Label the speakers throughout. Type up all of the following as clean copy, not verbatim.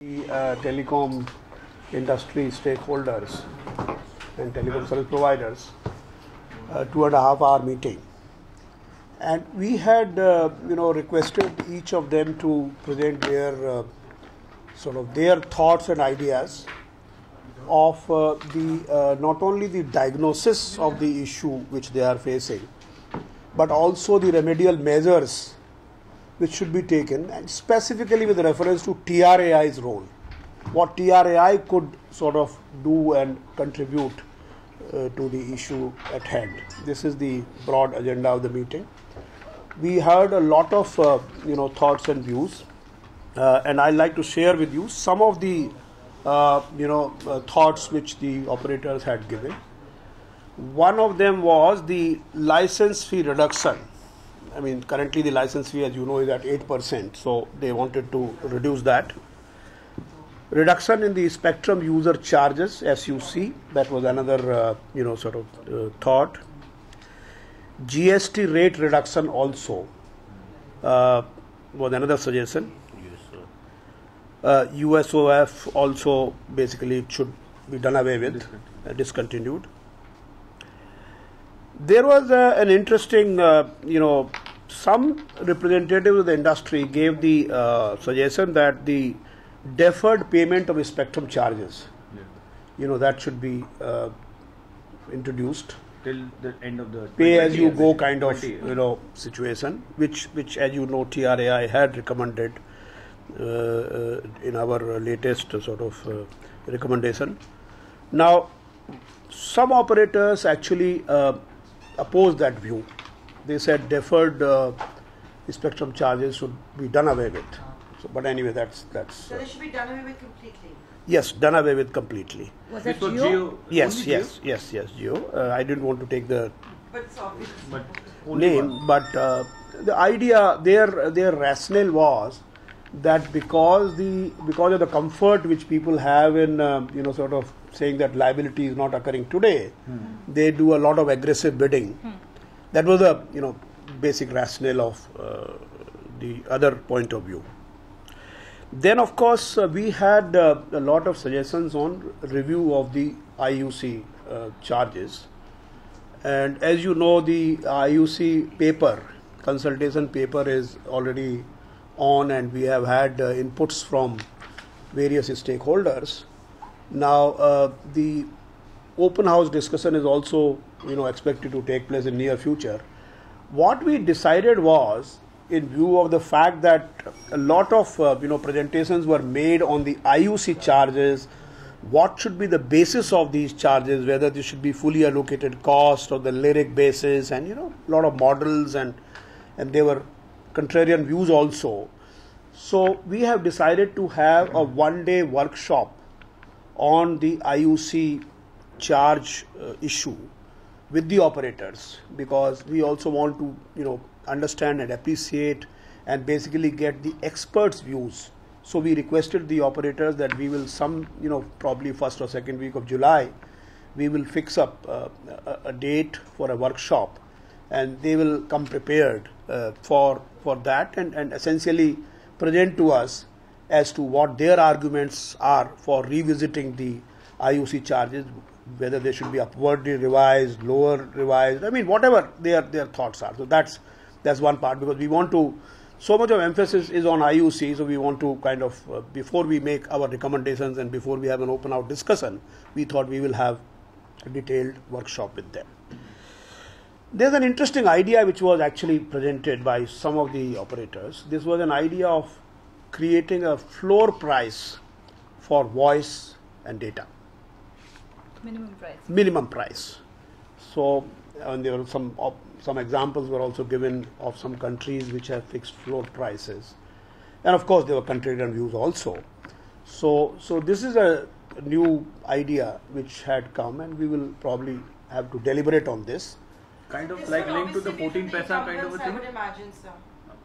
Speaker 1: The telecom industry stakeholders and telecom service providers 2.5 hour meeting, and we had requested each of them to present their their thoughts and ideas of not only the diagnosis of the issue which they are facing, but also the remedial measures which should be taken, and specifically with reference to TRAI's role, what TRAI could sort of do and contribute to the issue at hand. This is the broad agenda of the meeting. We heard a lot of thoughts and views, and I'd like to share with you some of the thoughts which the operators had given. One of them was the license fee reduction. I mean, currently the license fee, as you know, is at 8%, so they wanted to reduce that. Reduction in the spectrum user charges, SUC, that was another thought. GST rate reduction also was another suggestion. USOF also basically it should be done away with, discontinued. There was an interesting, some representatives of the industry gave the suggestion that the deferred payment of spectrum charges, that should be introduced
Speaker 2: till the end of the
Speaker 1: pay-as-you-go kind of situation, which as you know TRAI had recommended in our latest recommendation. Now, some operators actually opposed that view. They said deferred spectrum charges should be done away with. So, but anyway, that's.
Speaker 3: So they should be done away with completely.
Speaker 1: Yes, done away with completely.
Speaker 3: Was that Jio?
Speaker 1: Yes, Jio. I didn't want to take the
Speaker 2: name,
Speaker 1: name, but the idea, their rationale was that because of the comfort which people have in saying that liability is not occurring today, they do a lot of aggressive bidding. That was a basic rationale of the other point of view. Then of course we had a lot of suggestions on review of the IUC charges, and as you know, the IUC paper, consultation paper, is already on, and we have had inputs from various stakeholders. Now the open house discussion is also expected to take place in near future. What we decided was, in view of the fact that a lot of presentations were made on the IUC charges, what should be the basis of these charges, whether this should be fully allocated cost or the lyric basis, and a lot of models, and there were contrarian views also. So we have decided to have a one-day workshop on the IUC charge issue with the operators, because we also want to understand and appreciate and basically get the experts' views. So we requested the operators that we will probably first or second week of July, we will fix up a date for a workshop, and they will come prepared for that, and essentially present to us as to what their arguments are for revisiting the IUC charges, whether they should be upwardly revised, lower revised, I mean whatever their thoughts are. So that's one part, because we want to, so much of emphasis is on IUC, so we want to kind of before we make our recommendations and before we have an open out discussion, we thought we will have a detailed workshop with them. There's an interesting idea which was actually presented by some of the operators. This was an idea of creating a floor price for voice and data. Minimum price. So, and there were some examples were also given of some countries which have fixed floor prices, and of course there were contrarian views also. So this is a new idea which had come, and we will probably have to deliberate on this.
Speaker 2: Kind of like linked to the 14 paisa kind of a thing?
Speaker 3: I would imagine so.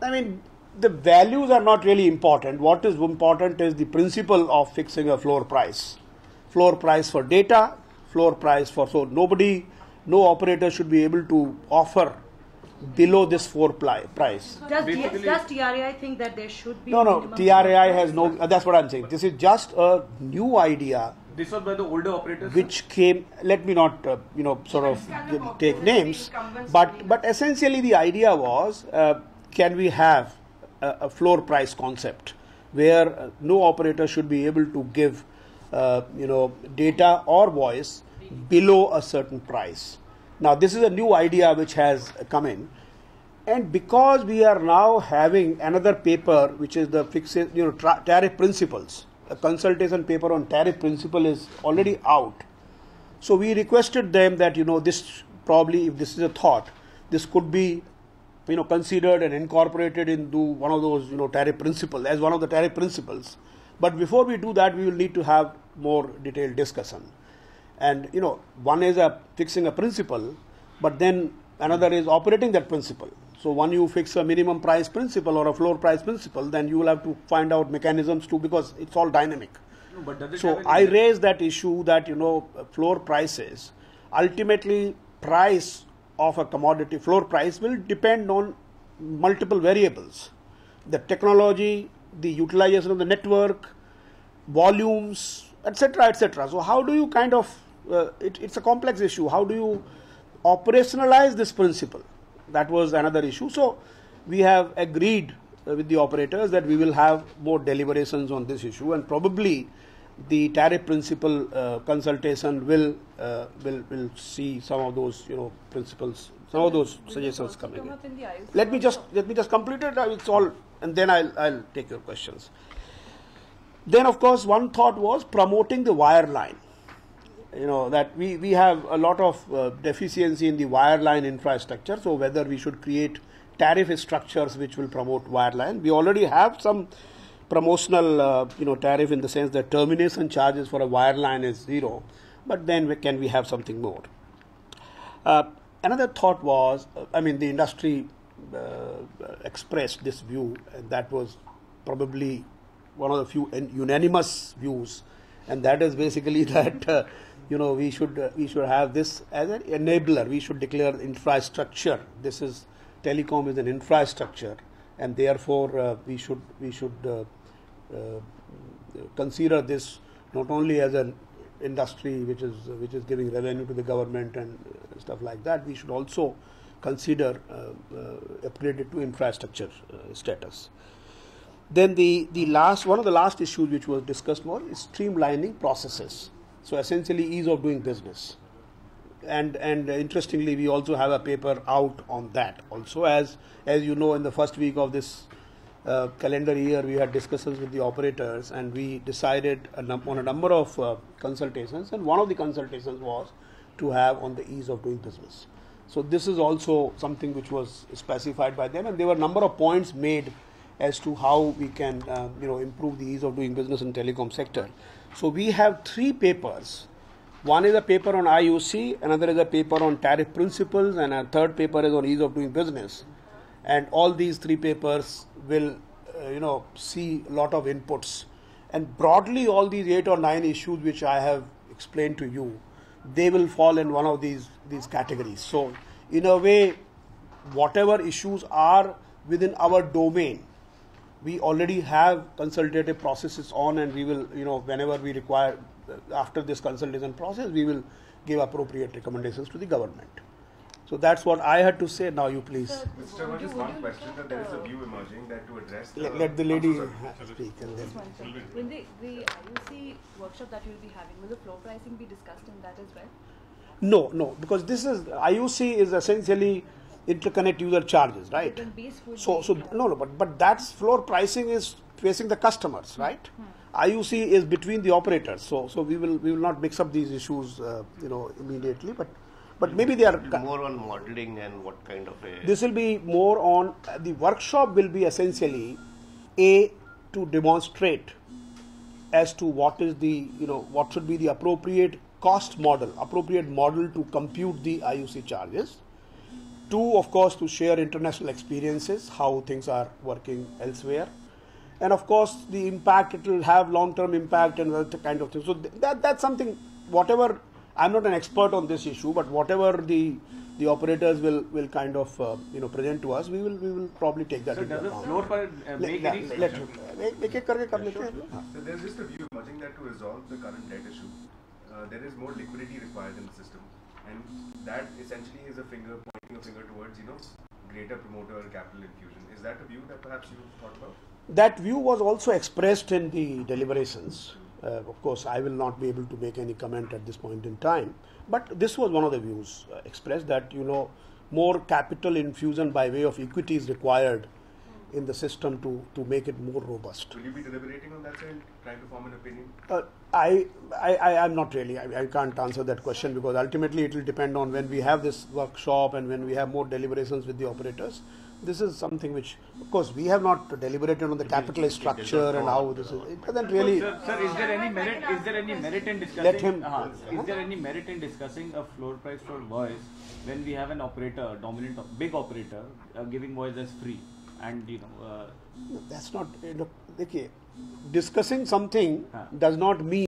Speaker 1: I mean, the values are not really important. What is important is the principle of fixing a floor price. Floor price for data, floor price for, so no operator should be able to offer below this floor price.
Speaker 4: Does
Speaker 2: Basically-
Speaker 4: TRAI think that there should be
Speaker 1: No,
Speaker 4: minimum
Speaker 1: TRAI has no, that's what I'm saying. This is just a new idea
Speaker 2: This was by the older operators.
Speaker 1: which came, let me not, sort of take names, but essentially the idea was, can we have a floor price concept where no operator should be able to give, data or voice below a certain price. Now, this is a new idea which has come in. And because we are now having another paper, which is the tariff principles, a consultation paper on tariff principle is already out. So we requested them that, this probably, if this is a thought, this could be, considered and incorporated into one of those, tariff principles, as one of the tariff principles. But before we do that, we will need to have more detailed discussion. And, one is fixing a principle, but then another is operating that principle. So when you fix a minimum price principle or a floor price principle, then you will have to find out mechanisms too, because it's all dynamic.
Speaker 2: No, but does it
Speaker 1: So
Speaker 2: have
Speaker 1: I
Speaker 2: any-
Speaker 1: raised that issue that, floor prices, ultimately price of a commodity, floor price will depend on multiple variables. The technology, the utilization of the network, volumes, etc., etc. So how do you kind of, it's a complex issue. How do you operationalize this principle? That was another issue. So we have agreed with the operators that we will have more deliberations on this issue, and probably the tariff principle consultation will see some of those principles, some of those suggestions coming in. Let me just complete it. It's all, and then I'll take your questions. Then, of course, one thought was promoting the wireline. That we have a lot of deficiency in the wireline infrastructure. So whether we should create tariff structures which will promote wireline. We already have some promotional, tariff, in the sense that termination charges for a wireline is 0. But then can we have something more? Another thought was, the industry expressed this view, and that was probably one of the few unanimous views, and that is basically that we should have this as an enabler. We should declare infrastructure. This is telecom is an infrastructure, and therefore we should consider this not only as an industry which is giving revenue to the government and stuff like that. We should also consider upgrade it to infrastructure status. Then one of the last issues which was discussed more is streamlining processes. So essentially ease of doing business. And interestingly, we also have a paper out on that also. As you know, in the first week of this calendar year, we had discussions with the operators, and we decided on a number of consultations, and one of the consultations was to have on the ease of doing business. So this is also something which was specified by them, and there were a number of points made as to how we can improve the ease of doing business in telecom sector. So we have 3 papers. One is a paper on IUC, another is a paper on tariff principles, and a third paper is on ease of doing business. And all these 3 papers will see a lot of inputs. And broadly, all these 8 or 9 issues which I have explained to you, they will fall in one of these categories. So in a way, whatever issues are within our domain, we already have consultative processes on, and we will, whenever we require, after this consultation process, we will give appropriate recommendations to the government. So that's what I had to say. Now you please.
Speaker 5: Mr. Verma, just one question, that there is a view emerging that to address the...
Speaker 1: Let the lady speak. And then.
Speaker 6: Will the IUC workshop that you will be having, will the floor pricing be discussed in that as well?
Speaker 1: No, because this is, IUC is essentially interconnect user charges, right?
Speaker 6: Then base would
Speaker 1: So
Speaker 6: be,
Speaker 1: no, but that's floor pricing is facing the customers, right? IUC is between the operators. So we will not mix up these issues, immediately. But maybe they are
Speaker 7: more on modeling and what kind of a...
Speaker 1: This will be more on, the workshop will be essentially to demonstrate as to what is the, what should be the appropriate model to compute the IUC charges. 2, of course, to share international experiences, how things are working elsewhere. And of course, the impact, it will have long-term impact and that kind of thing. So that's something, whatever I'm not an expert on this issue, but whatever the operators will kind of present to us, we will probably take that
Speaker 2: So
Speaker 1: into
Speaker 2: does the
Speaker 1: account.
Speaker 2: floor price make any
Speaker 1: एक-एक करके कर लेते हैं.
Speaker 5: So there's just a view emerging that to resolve the current debt issue, there is more liquidity required in the system, and that essentially is pointing a finger towards greater promoter capital infusion. Is that a view that perhaps you've thought about?
Speaker 1: That view was also expressed in the deliberations. Of course, I will not be able to make any comment at this point in time, but this was one of the views expressed that more capital infusion by way of equity is required in the system to make it more robust.
Speaker 5: Will you be deliberating on that side, trying to form an opinion?
Speaker 1: I'm not really. I can't answer that question because ultimately it will depend on when we have this workshop and when we have more deliberations with the operators. This is something which, of course, we have not deliberated on the capital structure and how this is. It doesn't really.
Speaker 2: Sir, is there any merit? Is there any merit in discussing?
Speaker 1: Let him.
Speaker 2: Is there any merit in discussing a floor price for voice when we have an operator, big operator, giving voice as free, and
Speaker 1: That's not. Okay, discussing something does not mean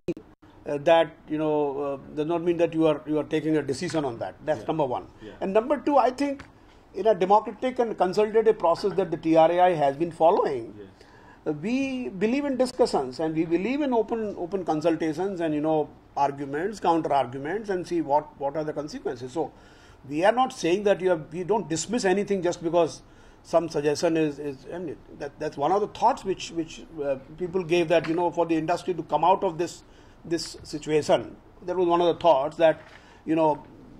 Speaker 1: that does not mean that you are taking a decision on that. That's number one.
Speaker 2: Yeah.
Speaker 1: And number two, I think in a democratic and consultative process that the TRAI has been following, we believe in discussions and we believe in open consultations and arguments, counter arguments, and see what are the consequences. So we are not saying that we don't dismiss anything just because some suggestion is that's one of the thoughts which people gave, that for the industry to come out of this situation. That was one of the thoughts that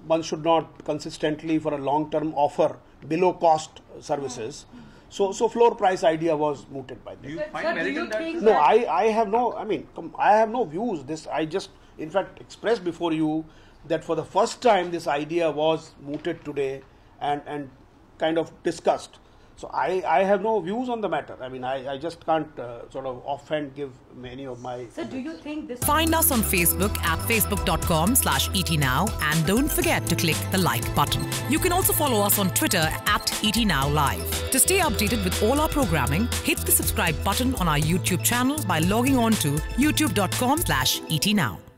Speaker 1: one should not consistently for a long-term offer below cost services. So floor price idea was mooted by them.
Speaker 2: do you
Speaker 4: Sir,
Speaker 2: find
Speaker 4: do
Speaker 2: merit
Speaker 4: you
Speaker 2: in that?
Speaker 4: think
Speaker 1: No, I have no. I have no views. This I just in fact expressed before you that for the first time this idea was mooted today and kind of discussed. So I have no views on the matter. I just can't sort of offhand give many of my.
Speaker 4: So do you think this?
Speaker 8: Find us on Facebook at facebook.com/ETNow and don't forget to click the like button. You can also follow us on Twitter at ETNowLive. To stay updated with all our programming, hit the subscribe button on our YouTube channel by logging on to youtube.com/ETNow.